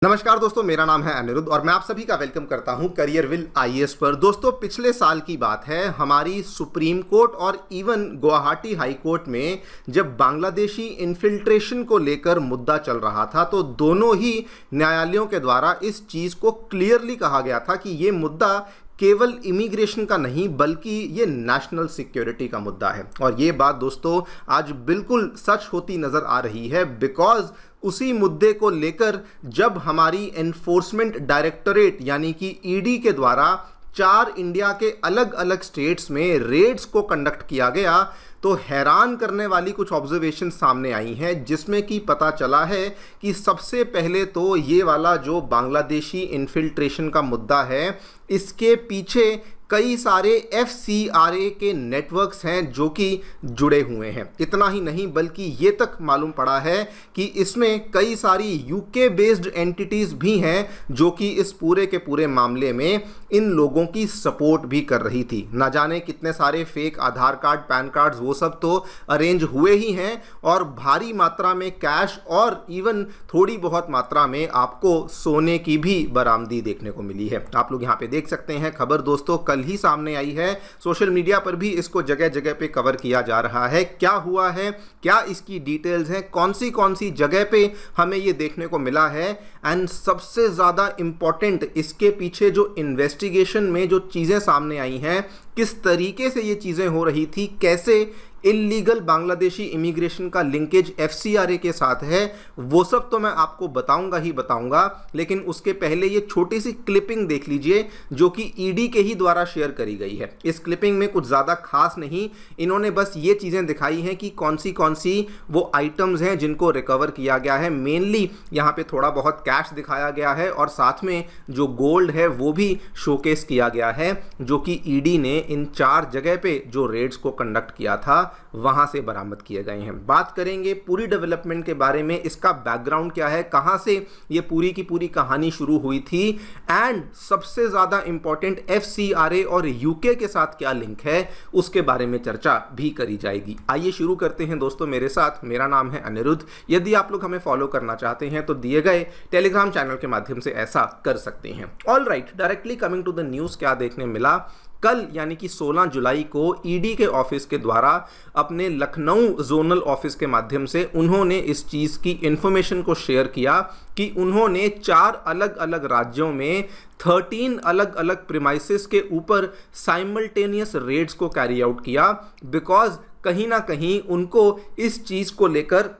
नमस्कार दोस्तों, मेरा नाम है अनिरुद्ध और मैं आप सभी का वेलकम करता हूं करियर विल आईएएस पर। दोस्तों, पिछले साल की बात है, हमारी सुप्रीम कोर्ट और इवन गुवाहाटी हाई कोर्ट में जब बांग्लादेशी इन्फिल्ट्रेशन को लेकर मुद्दा चल रहा था तो दोनों ही न्यायालयों के द्वारा इस चीज़ को क्लियरली कहा गया था कि ये मुद्दा केवल इमिग्रेशन का नहीं बल्कि ये नेशनल सिक्योरिटी का मुद्दा है। और ये बात दोस्तों आज बिल्कुल सच होती नज़र आ रही है, बिकॉज उसी मुद्दे को लेकर जब हमारी एनफोर्समेंट डायरेक्टरेट यानी कि ईडी के द्वारा 4 इंडिया के अलग अलग स्टेट्स में रेड्स को कंडक्ट किया गया तो हैरान करने वाली कुछ ऑब्जर्वेशन सामने आई हैं, जिसमें कि पता चला है कि सबसे पहले तो ये वाला जो बांग्लादेशी इन्फिल्ट्रेशन का मुद्दा है, इसके पीछे कई सारे FCRA के नेटवर्क्स हैं जो कि जुड़े हुए हैं। इतना ही नहीं बल्कि ये तक मालूम पड़ा है कि इसमें कई सारी UK बेस्ड एंटिटीज़ भी हैं जो कि इस पूरे के पूरे मामले में इन लोगों की सपोर्ट भी कर रही थी। ना जाने कितने सारे फेक आधार कार्ड, पैन कार्ड्स, वो सब तो अरेंज हुए ही हैं और भारी मात्रा में कैश और इवन थोड़ी बहुत मात्रा में आपको सोने की भी बरामदी देखने को मिली है। आप लोग यहाँ पे देख सकते हैं खबर दोस्तों कल ही सामने आई है। सोशल मीडिया पर भी इसको जगह जगह पे कवर किया जा रहा है। क्या हुआ है, क्या इसकी डिटेल्स हैं, कौन सी जगह पे हमें ये देखने को मिला है, एंड सबसे ज़्यादा इंपॉर्टेंट इसके पीछे जो इन्वेस्टिगेशन में जो चीज़ें सामने आई हैं, किस तरीके से ये चीज़ें हो रही थी, कैसे इल्लीगल बांग्लादेशी इमिग्रेशन का लिंकेज FCRA के साथ है, वो सब तो मैं आपको बताऊंगा ही बताऊंगा। लेकिन उसके पहले ये छोटी सी क्लिपिंग देख लीजिए जो कि ईडी के ही द्वारा शेयर करी गई है। इस क्लिपिंग में कुछ ज़्यादा खास नहीं, इन्होंने बस ये चीज़ें दिखाई हैं कि कौन सी वो आइटम्स हैं जिनको रिकवर किया गया है। मेनली यहाँ पे थोड़ा बहुत कैश दिखाया गया है और साथ में जो गोल्ड है वो भी शोकेस किया गया है, जो कि ईडी ने इन 4 जगह पे जो रेड्स को कंडक्ट किया था वहां से बरामद किए गए हैं। बात करेंगे पूरी डेवलपमेंट के बारे में, इसका बैकग्राउंड क्या है, कहां से ये पूरी की पूरी कहानी शुरू हुई थी, एंड सबसे ज्यादा इंपॉर्टेंट FCRA और UK के साथ क्या लिंक है, उसके बारे में चर्चा भी करी जाएगी। आइए शुरू करते हैं दोस्तों मेरे साथ। मेरा नाम है अनिरुद्ध। यदि आप लोग हमें फॉलो करना चाहते हैं तो दिए गए टेलीग्राम चैनल के माध्यम से ऐसा कर सकते हैं। All right, directly coming to the news, क्या देखने मिला कल यानी कि 16 जुलाई को ईडी के ऑफिस के द्वारा अपने लखनऊ जोनल ऑफिस के माध्यम से उन्होंने इस चीज़ की इंफॉर्मेशन को शेयर किया कि उन्होंने 4 अलग अलग राज्यों में 13 अलग अलग प्रीमाइसेस के ऊपर साइमल्टेनियस रेड्स को कैरी आउट किया, बिकॉज कहीं ना कहीं उनको इस चीज़ को लेकर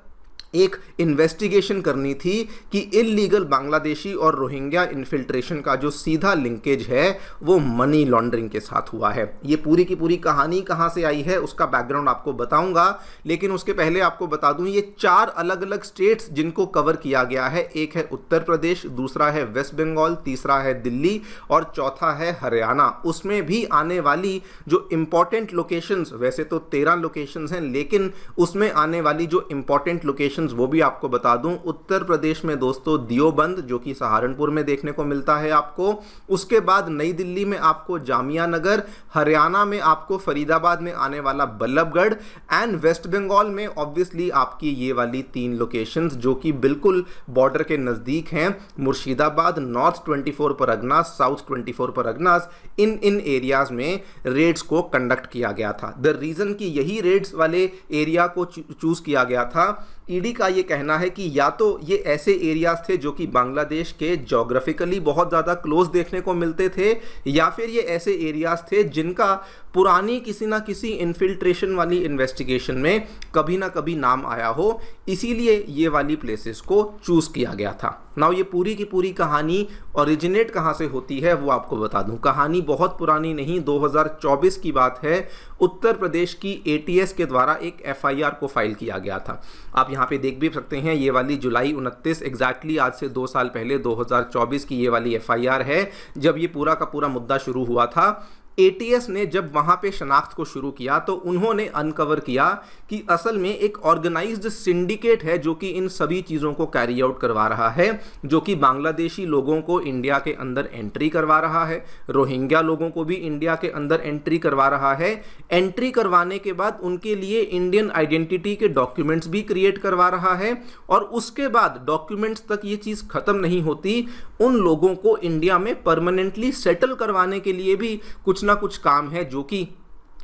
एक इन्वेस्टिगेशन करनी थी कि इल्लीगल बांग्लादेशी और रोहिंग्या इन्फिल्ट्रेशन का जो सीधा लिंकेज है वो मनी लॉन्ड्रिंग के साथ हुआ है। ये पूरी की पूरी कहानी कहाँ से आई है उसका बैकग्राउंड आपको बताऊंगा, लेकिन उसके पहले आपको बता दूं ये 4 अलग अलग स्टेट्स जिनको कवर किया गया है, एक है उत्तर प्रदेश, दूसरा है वेस्ट बंगाल, तीसरा है दिल्ली और चौथा है हरियाणा। उसमें भी आने वाली जो इंपॉर्टेंट लोकेशंस, वैसे तो 13 लोकेशंस हैं, लेकिन उसमें आने वाली जो इंपॉर्टेंट लोकेशन वो भी आपको बता दूं। उत्तर प्रदेश में दोस्तों दियोबंद जो कि सहारनपुर में देखने को मिलता है आपको, उसके बाद नई दिल्ली में आपको जामिया नगर, हरियाणा में आपको फरीदाबाद में आने वाला बल्लभगढ़, एंड वेस्ट बंगाल में ऑब्वियसली आपकी ये वाली 3 लोकेशंस जो कि बिल्कुल बॉर्डर के नज़दीक हैं, मुर्शिदाबाद, नॉर्थ 24 परगनास, साउथ 24 परगनास, इन एरियाज में रेड्स को कंडक्ट किया गया था। द रीज़न कि यही रेड्स वाले एरिया को चूज किया गया था, ईडी का ये कहना है कि या तो ये ऐसे एरियाज थे जो कि बांग्लादेश के ज्योग्राफिकली बहुत ज़्यादा क्लोज देखने को मिलते थे, या फिर ये ऐसे एरियाज थे जिनका पुरानी किसी ना किसी इन्फिल्ट्रेशन वाली इन्वेस्टिगेशन में कभी ना कभी नाम आया हो, इसीलिए ये वाली प्लेसेस को चूज किया गया था। नाउ ये पूरी की पूरी कहानी ओरिजिनेट कहाँ से होती है वो आपको बता दूं। कहानी बहुत पुरानी नहीं, 2024 की बात है। उत्तर प्रदेश की ATS के द्वारा एक FIR को फाइल किया गया था। आप यहाँ पे देख भी सकते हैं, ये वाली जुलाई 29 एग्जैक्टली आज से 2 साल पहले 2024 की ये वाली FIR है, जब ये पूरा का पूरा मुद्दा शुरू हुआ था। एटीएस ने जब वहां पे शनाख्त को शुरू किया तो उन्होंने अनकवर किया कि असल में एक ऑर्गेनाइज्ड सिंडिकेट है जो कि इन सभी चीज़ों को कैरी आउट करवा रहा है, जो कि बांग्लादेशी लोगों को इंडिया के अंदर एंट्री करवा रहा है, रोहिंग्या लोगों को भी इंडिया के अंदर एंट्री करवा रहा है। एंट्री करवाने के बाद उनके लिए इंडियन आइडेंटिटी के डॉक्यूमेंट्स भी क्रिएट करवा रहा है, और उसके बाद डॉक्यूमेंट्स तक ये चीज़ खत्म नहीं होती, उन लोगों को इंडिया में परमानेंटली सेटल करवाने के लिए भी कुछ ना कुछ काम है, जो कि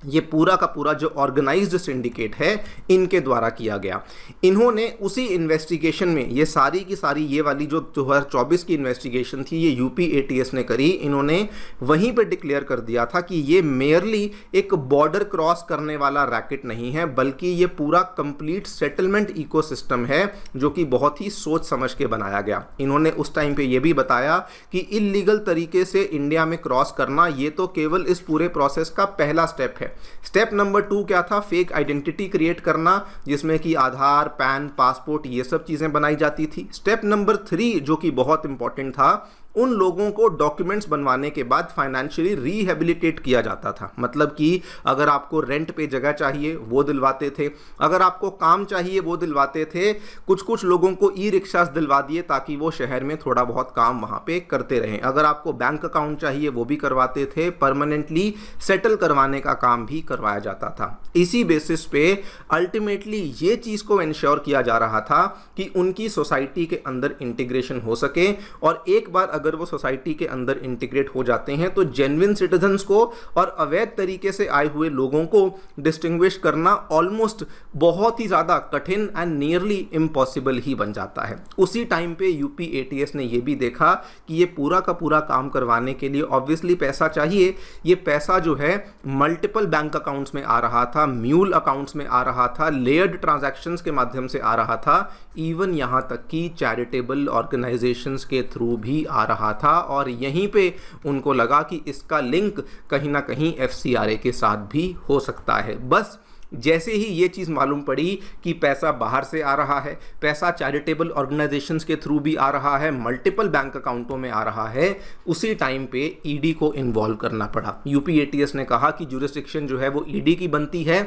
ये पूरा का पूरा जो ऑर्गेनाइज्ड सिंडिकेट है इनके द्वारा किया गया। इन्होंने उसी इन्वेस्टिगेशन में ये सारी की सारी ये वाली जो 2024 की इन्वेस्टिगेशन थी ये यूपी एटीएस ने करी। इन्होंने वहीं पे डिक्लेयर कर दिया था कि ये मेयरली एक बॉर्डर क्रॉस करने वाला रैकेट नहीं है, बल्कि ये पूरा कंप्लीट सेटलमेंट इकोसिस्टम है जो कि बहुत ही सोच समझ के बनाया गया। इन्होंने उस टाइम पे ये भी बताया कि इल्लीगल तरीके से इंडिया में क्रॉस करना ये तो केवल इस पूरे प्रोसेस का पहला स्टेप है। स्टेप नंबर 2 क्या था? फेक आइडेंटिटी क्रिएट करना, जिसमें कि आधार, पैन, पासपोर्ट ये सब चीजें बनाई जाती थी। स्टेप नंबर 3 जो कि बहुत इंपॉर्टेंट था, उन लोगों को डॉक्यूमेंट्स बनवाने के बाद फाइनेंशियली रिहेबिलिटेट किया जाता था। मतलब कि अगर आपको रेंट पे जगह चाहिए वो दिलवाते थे, अगर आपको काम चाहिए वो दिलवाते थे, कुछ कुछ लोगों को ई रिक्शास दिलवा दिए ताकि वो शहर में थोड़ा बहुत काम वहाँ पे करते रहें, अगर आपको बैंक अकाउंट चाहिए वो भी करवाते थे, परमानेंटली सेटल करवाने का काम भी करवाया जाता था। इसी बेसिस पे अल्टीमेटली ये चीज़ को इंश्योर किया जा रहा था कि उनकी सोसाइटी के अंदर इंटीग्रेशन हो सके, और एक बार अगर वो सोसाइटी के अंदर इंटीग्रेट हो जाते हैं तो जेन्युइन सिटीजन्स को और अवैध तरीके से आए हुए लोगों को डिस्टिंग्विश करना ऑलमोस्ट बहुत ही ज़्यादा कठिन एंड नियरली इम्पॉसिबल ही बन जाता है। उसी टाइम पे यूपी एटीएस ने ये भी देखा कि ये पूरा का पूरा काम करवाने के लिए ऑब्वियसली पैसा चाहिए। ये पैसा जो है मल्टीपल बैंक अकाउंट्स में आ रहा था, म्यूल अकाउंट्स में आ रहा था, लेयर्ड ट्रांजैक्शंस के माध्यम से आ रहा था, इवन यहाँ तक कि चैरिटेबल ऑर्गेनाइजेशंस के थ्रू भी आ रहा था। और यहीं पे उनको लगा कि इसका लिंक कहीं ना कहीं एफसीआरए के साथ भी हो सकता है। बस जैसे ही ये चीज़ मालूम पड़ी कि पैसा बाहर से आ रहा है, पैसा चैरिटेबल ऑर्गेनाइजेशंस के थ्रू भी आ रहा है, मल्टीपल बैंक अकाउंटों में आ रहा है, उसी टाइम पे ईडी को इन्वॉल्व करना पड़ा। यूपी एटीएस ने कहा कि जुरिस्डिक्शन जो है वो ईडी की बनती है,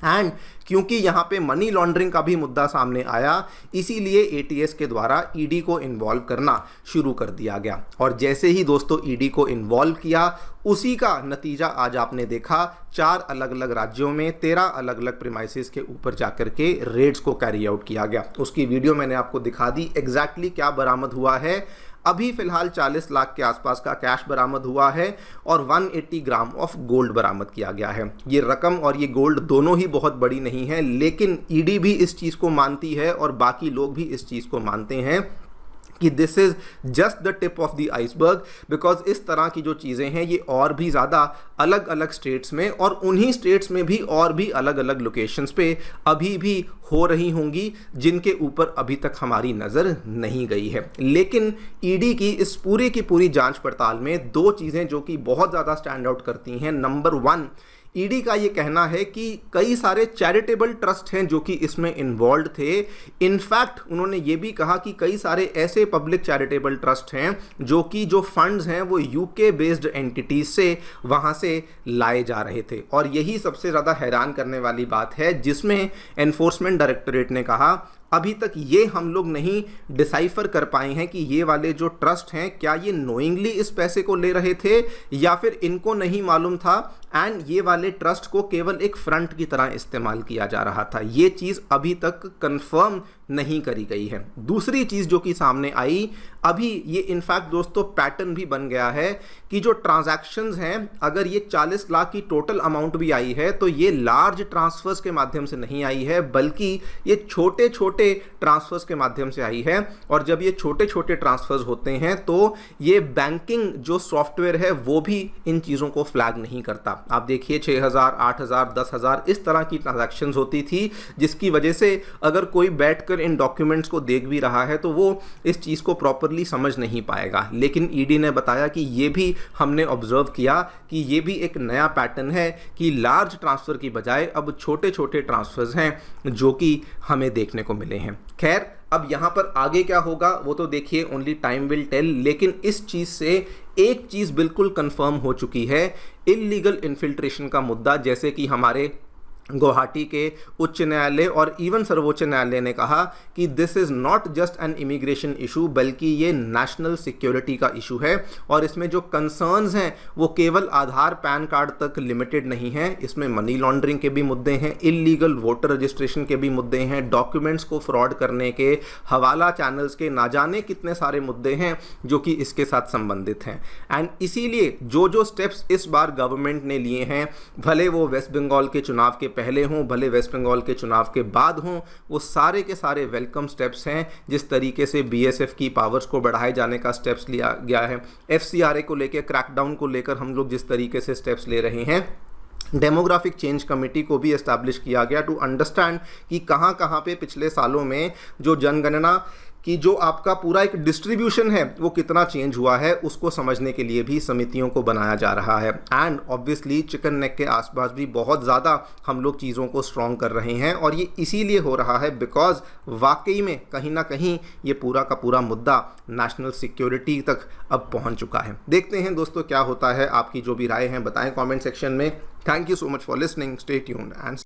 एंड क्योंकि यहाँ पे मनी लॉन्ड्रिंग का भी मुद्दा सामने आया, इसीलिए एटीएस के द्वारा ईडी को इन्वॉल्व करना शुरू कर दिया गया। और जैसे ही दोस्तों ईडी को इन्वॉल्व किया, उसी का नतीजा आज आपने देखा, 4 अलग अलग राज्यों में 13 अलग अलग प्रीमाइसेस के ऊपर जाकर के रेड्स को कैरी आउट किया गया। उसकी वीडियो मैंने आपको दिखा दी, एग्जैक्टली क्या बरामद हुआ है। अभी फिलहाल 40 लाख के आसपास का कैश बरामद हुआ है और 180 ग्राम ऑफ गोल्ड बरामद किया गया है। ये रकम और ये गोल्ड दोनों ही बहुत बड़ी नहीं है, लेकिन ईडी भी इस चीज़ को मानती है और बाकी लोग भी इस चीज़ को मानते हैं कि this is just the tip of the iceberg, because इस तरह की जो चीज़ें हैं ये और भी ज़्यादा अलग अलग स्टेट्स में और उन्हीं स्टेट्स में भी और भी अलग अलग लोकेशंस पे अभी भी हो रही होंगी, जिनके ऊपर अभी तक हमारी नज़र नहीं गई है। लेकिन ईडी की इस पूरी की पूरी जांच पड़ताल में 2 चीज़ें जो कि बहुत ज़्यादा स्टैंड आउट करती हैं। नंबर 1, ईडी का ये कहना है कि कई सारे चैरिटेबल ट्रस्ट हैं जो कि इसमें इन्वॉल्व थे। इनफैक्ट उन्होंने ये भी कहा कि कई सारे ऐसे पब्लिक चैरिटेबल ट्रस्ट हैं जो कि जो फंड्स हैं वो यूके बेस्ड एंटिटीज से वहाँ से लाए जा रहे थे। और यही सबसे ज़्यादा हैरान करने वाली बात है, जिसमें एनफोर्समेंट डायरेक्टोरेट ने कहा अभी तक ये हम लोग नहीं डिसाइफर कर पाए हैं कि ये वाले जो ट्रस्ट हैं क्या ये नोइंगली इस पैसे को ले रहे थे या फिर इनको नहीं मालूम था एंड ये वाले ट्रस्ट को केवल एक फ्रंट की तरह इस्तेमाल किया जा रहा था। ये चीज़ अभी तक कंफर्म नहीं करी गई है। दूसरी चीज़ जो कि सामने आई, अभी ये इनफैक्ट दोस्तों पैटर्न भी बन गया है कि जो ट्रांजैक्शंस हैं, अगर ये 40 लाख की टोटल अमाउंट भी आई है तो ये लार्ज ट्रांसफर्स के माध्यम से नहीं आई है, बल्कि ये छोटे छोटे ट्रांसफर्स के माध्यम से आई है। और जब ये छोटे छोटे ट्रांसफर्स होते हैं तो ये बैंकिंग जो सॉफ्टवेयर है वो भी इन चीज़ों को फ्लैग नहीं करता। आप देखिए 6,000, 8,000, 10,000 इस तरह की ट्रांजैक्शंस होती थी, जिसकी वजह से अगर कोई बैठकर इन डॉक्यूमेंट्स को देख भी रहा है तो वो इस चीज़ को प्रॉपरली समझ नहीं पाएगा। लेकिन ईडी ने बताया कि ये भी हमने ऑब्जर्व किया कि ये भी एक नया पैटर्न है कि लार्ज ट्रांसफ़र की बजाय अब छोटे छोटे ट्रांसफर्स हैं जो कि हमें देखने को मिले हैं। खैर, अब यहाँ पर आगे क्या होगा वो तो देखिए ओनली टाइम विल टेल, लेकिन इस चीज़ से एक चीज़ बिल्कुल कंफर्म हो चुकी है, इलीगल इन्फिल्ट्रेशन का मुद्दा, जैसे कि हमारे गुवाहाटी के उच्च न्यायालय और इवन सर्वोच्च न्यायालय ने कहा कि this is not just an immigration issue, बल्कि ये नेशनल सिक्योरिटी का इशू है। और इसमें जो कंसर्न्स हैं वो केवल आधार पैन कार्ड तक लिमिटेड नहीं हैं, इसमें मनी लॉन्ड्रिंग के भी मुद्दे हैं, इलीगल वोटर रजिस्ट्रेशन के भी मुद्दे हैं, डॉक्यूमेंट्स को फ्रॉड करने के, हवाला चैनल्स के, ना जाने कितने सारे मुद्दे हैं जो कि इसके साथ संबंधित हैं। एंड इसीलिए जो जो स्टेप्स इस बार गवर्नमेंट ने लिए हैं, भले वो वेस्ट बंगाल के चुनाव के पहले हों, भले वेस्ट बंगाल के चुनाव के बाद हों, वो सारे के सारे वेलकम स्टेप्स हैं। जिस तरीके से बीएसएफ की पावर्स को बढ़ाए जाने का स्टेप्स लिया गया है, एफसीआरए को लेकर, क्रैकडाउन को लेकर हम लोग जिस तरीके से स्टेप्स ले रहे हैं, डेमोग्राफिक चेंज कमेटी को भी एस्टैब्लिश किया गया टू अंडरस्टैंड कि कहाँ कहाँ पे पिछले सालों में जो जनगणना कि जो आपका पूरा एक डिस्ट्रीब्यूशन है वो कितना चेंज हुआ है, उसको समझने के लिए भी समितियों को बनाया जा रहा है। एंड ऑब्वियसली चिकन नेक के आसपास भी बहुत ज़्यादा हम लोग चीज़ों को स्ट्रॉन्ग कर रहे हैं, और ये इसीलिए हो रहा है बिकॉज वाकई में कहीं ना कहीं ये पूरा का पूरा मुद्दा नेशनल सिक्योरिटी तक अब पहुंच चुका है। देखते हैं दोस्तों क्या होता है, आपकी जो भी राय है बताएं कमेंट सेक्शन में। Thank you so much for listening, stay tuned and